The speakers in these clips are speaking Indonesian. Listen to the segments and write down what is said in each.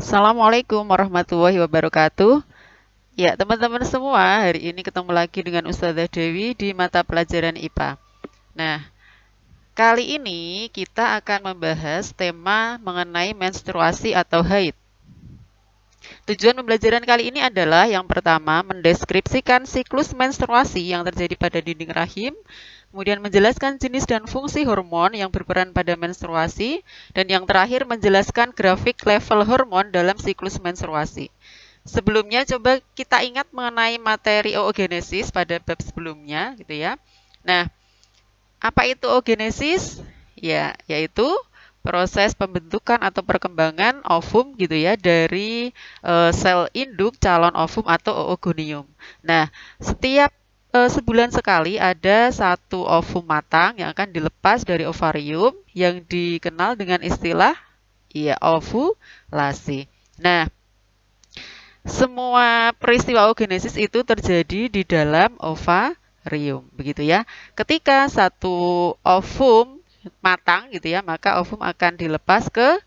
Assalamualaikum warahmatullahi wabarakatuh. Ya, teman-teman semua, hari ini ketemu lagi dengan Ustazah Dewi di mata pelajaran IPA. Nah, kali ini kita akan membahas tema mengenai menstruasi atau haid. Tujuan pembelajaran kali ini adalah yang pertama, mendeskripsikan siklus menstruasi yang terjadi pada dinding rahim, kemudian menjelaskan jenis dan fungsi hormon yang berperan pada menstruasi, dan yang terakhir menjelaskan grafik level hormon dalam siklus menstruasi. Sebelumnya coba kita ingat mengenai materi oogenesis pada bab sebelumnya gitu ya. Nah, apa itu oogenesis? Ya, yaitu proses pembentukan atau perkembangan ovum gitu ya dari sel induk calon ovum atau oogonium. Nah, setiap sebulan sekali ada satu ovum matang yang akan dilepas dari ovarium yang dikenal dengan istilah ya ovulasi. Nah, semua peristiwa oogenesis itu terjadi di dalam ovarium, begitu ya. Ketika satu ovum matang gitu ya, maka ovum akan dilepas ke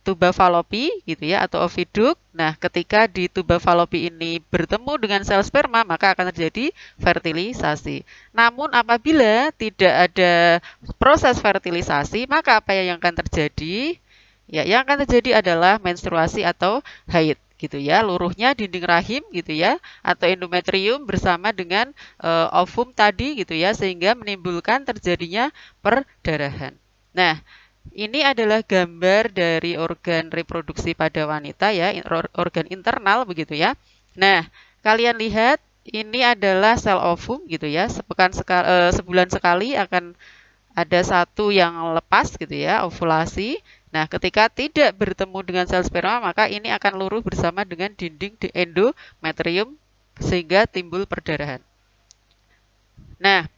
tuba falopi gitu ya atau oviduk. Nah, ketika di tuba falopi ini bertemu dengan sel sperma, maka akan terjadi fertilisasi. Namun apabila tidak ada proses fertilisasi, maka apa yang akan terjadi? Ya, yang akan terjadi adalah menstruasi atau haid gitu ya, luruhnya dinding rahim gitu ya, atau endometrium bersama dengan ovum tadi gitu ya, sehingga menimbulkan terjadinya perdarahan. Nah, ini adalah gambar dari organ reproduksi pada wanita ya, organ internal begitu ya. Nah, kalian lihat ini adalah sel ovum gitu ya, sebulan sekali akan ada satu yang lepas gitu ya, ovulasi. Nah, ketika tidak bertemu dengan sel sperma, maka ini akan luruh bersama dengan dinding di endometrium sehingga timbul perdarahan. Nah,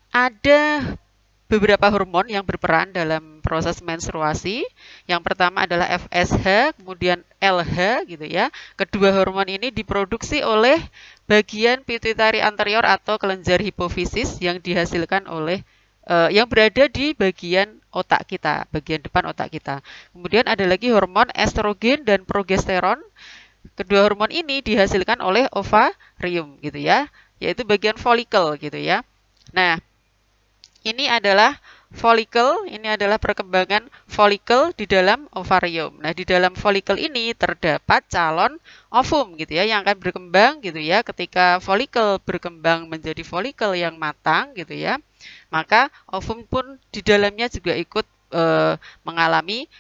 ada beberapa hormon yang berperan dalam proses menstruasi. Yang pertama adalah FSH, kemudian LH gitu ya. Kedua hormon ini diproduksi oleh bagian pituitari anterior atau kelenjar hipofisis yang dihasilkan oleh yang berada di bagian otak kita, bagian depan otak kita. Kemudian ada lagi hormon estrogen dan progesteron. Kedua hormon ini dihasilkan oleh ovarium gitu ya, yaitu bagian folikel gitu ya. Nah, ini adalah folikel, ini adalah perkembangan folikel di dalam ovarium. Nah, di dalam folikel ini terdapat calon ovum gitu ya yang akan berkembang gitu ya. Ketika folikel berkembang menjadi folikel yang matang gitu ya, maka ovum pun di dalamnya juga ikut mengalami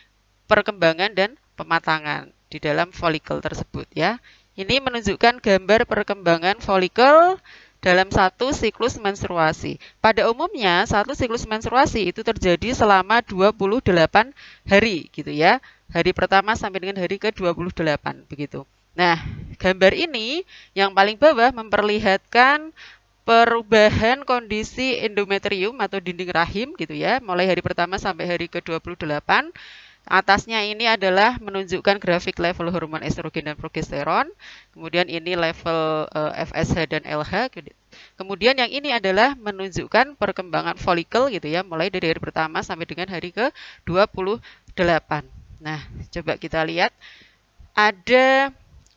perkembangan dan pematangan di dalam folikel tersebut ya. Ini menunjukkan gambar perkembangan folikel dalam satu siklus menstruasi. Pada umumnya, satu siklus menstruasi itu terjadi selama 28 hari gitu ya. Hari pertama sampai dengan hari ke-28 begitu. Nah, gambar ini yang paling bawah memperlihatkan perubahan kondisi endometrium atau dinding rahim gitu ya, mulai hari pertama sampai hari ke-28. Atasnya ini adalah menunjukkan grafik level hormon estrogen dan progesteron. Kemudian ini level FSH dan LH. Kemudian yang ini adalah menunjukkan perkembangan folikel gitu ya, mulai dari hari pertama sampai dengan hari ke-28. Nah, coba kita lihat ada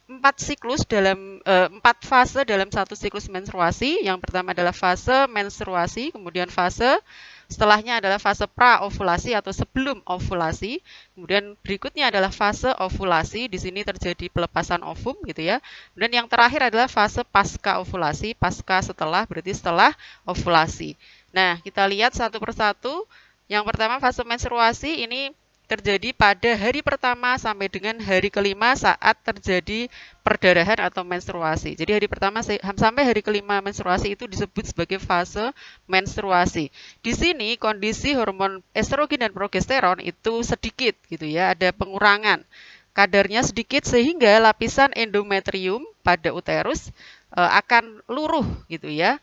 empat fase dalam satu siklus menstruasi. Yang pertama adalah fase menstruasi, kemudian fase setelahnya adalah fase praovulasi atau sebelum ovulasi. Kemudian berikutnya adalah fase ovulasi. Di sini terjadi pelepasan ovum gitu ya. Dan yang terakhir adalah fase pasca ovulasi. Pasca setelah berarti setelah ovulasi. Nah, kita lihat satu persatu. Yang pertama fase menstruasi ini terjadi pada hari pertama sampai dengan hari kelima saat terjadi perdarahan atau menstruasi. Jadi hari pertama sampai hari kelima menstruasi itu disebut sebagai fase menstruasi. Di sini kondisi hormon estrogen dan progesteron itu sedikit gitu ya, ada pengurangan. Kadarnya sedikit sehingga lapisan endometrium pada uterus akan luruh gitu ya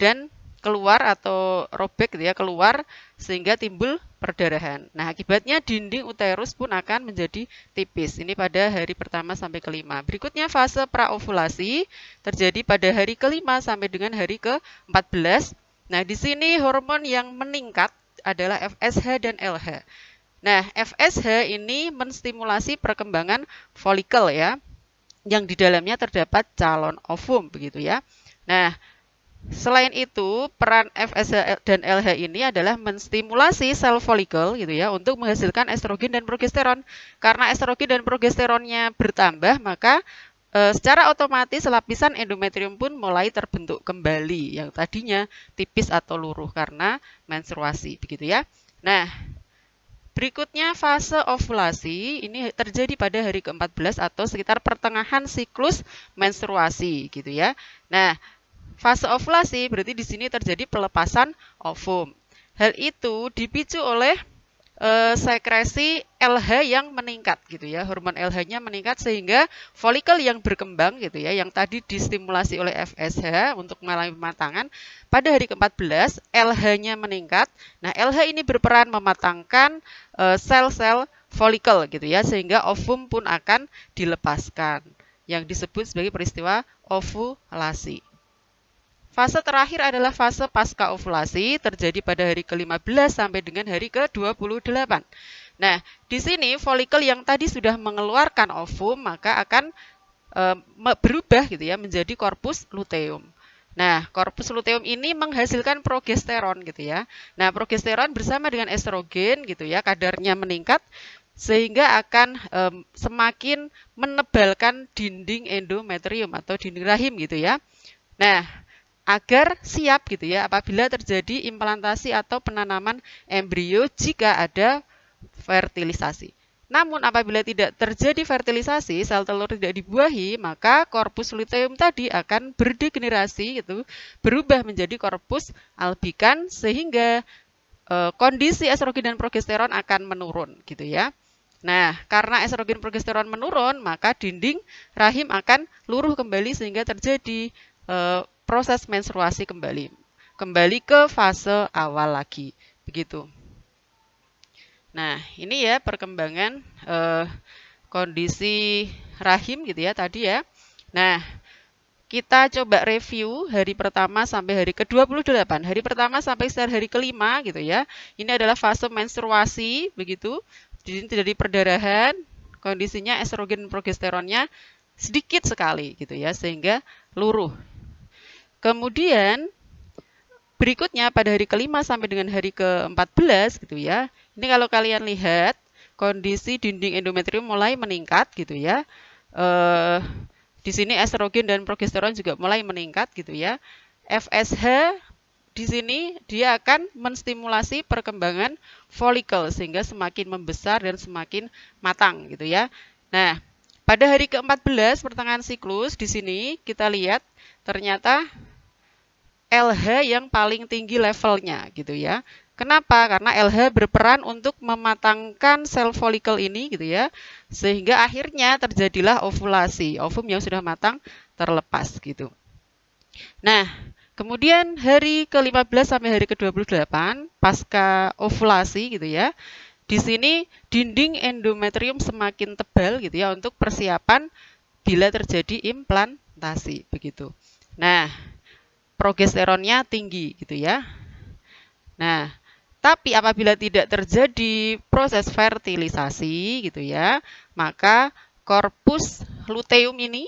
dan keluar atau robek gitu ya, keluar sehingga timbul perdarahan. Nah, akibatnya dinding uterus pun akan menjadi tipis. Ini pada hari pertama sampai kelima. Berikutnya fase praovulasi terjadi pada hari kelima sampai dengan hari ke-14. Nah, di sini hormon yang meningkat adalah FSH dan LH. Nah, FSH ini menstimulasi perkembangan folikel ya, yang di dalamnya terdapat calon ovum begitu ya. Nah, selain itu, peran FSH dan LH ini adalah menstimulasi sel folikel gitu ya untuk menghasilkan estrogen dan progesteron. Karena estrogen dan progesteronnya bertambah, maka secara otomatis lapisan endometrium pun mulai terbentuk kembali yang tadinya tipis atau luruh karena menstruasi begitu ya. Nah, berikutnya fase ovulasi ini terjadi pada hari ke-14 atau sekitar pertengahan siklus menstruasi gitu ya. Nah, fase ovulasi berarti di sini terjadi pelepasan ovum. Hal itu dipicu oleh sekresi LH yang meningkat gitu ya. Hormon LH-nya meningkat sehingga folikel yang berkembang gitu ya, yang tadi distimulasi oleh FSH untuk mengalami pematangan, pada hari ke-14 LH-nya meningkat. Nah, LH ini berperan mematangkan sel-sel folikel gitu ya, sehingga ovum pun akan dilepaskan, yang disebut sebagai peristiwa ovulasi. Fase terakhir adalah fase pasca ovulasi, terjadi pada hari ke-15 sampai dengan hari ke-28. Nah, di sini folikel yang tadi sudah mengeluarkan ovum maka akan berubah gitu ya menjadi korpus luteum. Nah, korpus luteum ini menghasilkan progesteron gitu ya. Nah, progesteron bersama dengan estrogen gitu ya, kadarnya meningkat sehingga akan semakin menebalkan dinding endometrium atau dinding rahim gitu ya. Nah, agar siap gitu ya apabila terjadi implantasi atau penanaman embrio jika ada fertilisasi. Namun apabila tidak terjadi fertilisasi, sel telur tidak dibuahi, maka korpus luteum tadi akan berdegenerasi gitu, berubah menjadi korpus albikan sehingga kondisi estrogen dan progesteron akan menurun gitu ya. Nah, karena estrogen progesteron menurun, maka dinding rahim akan luruh kembali sehingga terjadi proses menstruasi kembali ke fase awal lagi begitu. Nah, ini ya perkembangan kondisi rahim gitu ya tadi ya. Nah, kita coba review hari pertama sampai hari ke-28. Hari pertama sampai hari ke-5 gitu ya. Ini adalah fase menstruasi begitu. Di sini terjadi perdarahan, kondisinya estrogen progesteronnya sedikit sekali gitu ya sehingga luruh. Kemudian berikutnya pada hari ke-5 sampai dengan hari ke-14 gitu ya. Ini kalau kalian lihat kondisi dinding endometrium mulai meningkat gitu ya. Di sini estrogen dan progesteron juga mulai meningkat gitu ya. FSH di sini dia akan menstimulasi perkembangan folikel sehingga semakin membesar dan semakin matang gitu ya. Nah, pada hari ke-14 pertengahan siklus di sini kita lihat ternyata LH yang paling tinggi levelnya gitu ya. Kenapa? Karena LH berperan untuk mematangkan sel folikel ini gitu ya. Sehingga akhirnya terjadilah ovulasi. Ovum yang sudah matang terlepas gitu. Nah, kemudian hari ke-15 sampai hari ke-28 pasca ovulasi gitu ya. Di sini dinding endometrium semakin tebal gitu ya untuk persiapan bila terjadi implantasi begitu. Nah, progesteronnya tinggi gitu ya. Nah, tapi apabila tidak terjadi proses fertilisasi gitu ya, maka korpus luteum ini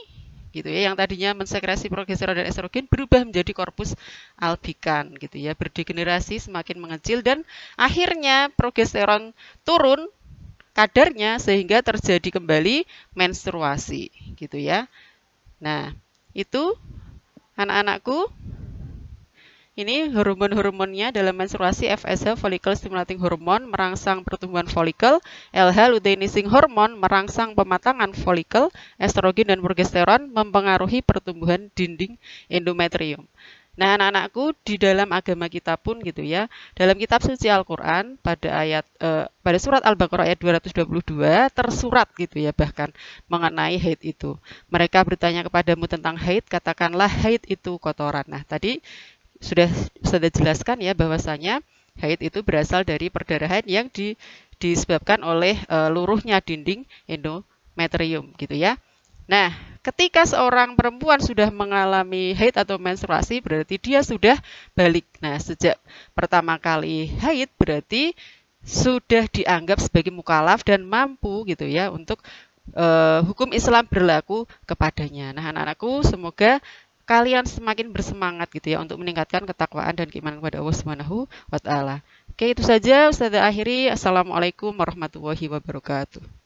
gitu ya yang tadinya mensekresi progesteron dan estrogen berubah menjadi korpus albikan gitu ya, berdegenerasi semakin mengecil dan akhirnya progesteron turun kadarnya sehingga terjadi kembali menstruasi gitu ya. Nah, itu anak-anakku. Ini hormon-hormonnya dalam menstruasi FSH follicle stimulating hormone merangsang pertumbuhan folikel, LH luteinizing hormone merangsang pematangan folikel, estrogen dan progesteron mempengaruhi pertumbuhan dinding endometrium. Nah, anak-anakku di dalam agama kita pun gitu ya. Dalam kitab suci Al-Qur'an pada surat Al-Baqarah ayat 222 tersurat gitu ya bahkan mengenai haid itu. Mereka bertanya kepadamu tentang haid, katakanlah haid itu kotoran. Nah, tadi sudah jelaskan ya bahwasanya haid itu berasal dari perdarahan yang disebabkan oleh luruhnya dinding endometrium gitu ya. Nah, ketika seorang perempuan sudah mengalami haid atau menstruasi berarti dia sudah balik. Nah, sejak pertama kali haid berarti sudah dianggap sebagai mukalaf dan mampu gitu ya untuk hukum Islam berlaku kepadanya. Nah, anak-anakku, semoga kalian semakin bersemangat gitu ya untuk meningkatkan ketakwaan dan keimanan kepada Allah Subhanahu wa taala. Oke, itu saja Ustazah akhiri. Assalamualaikum warahmatullahi wabarakatuh.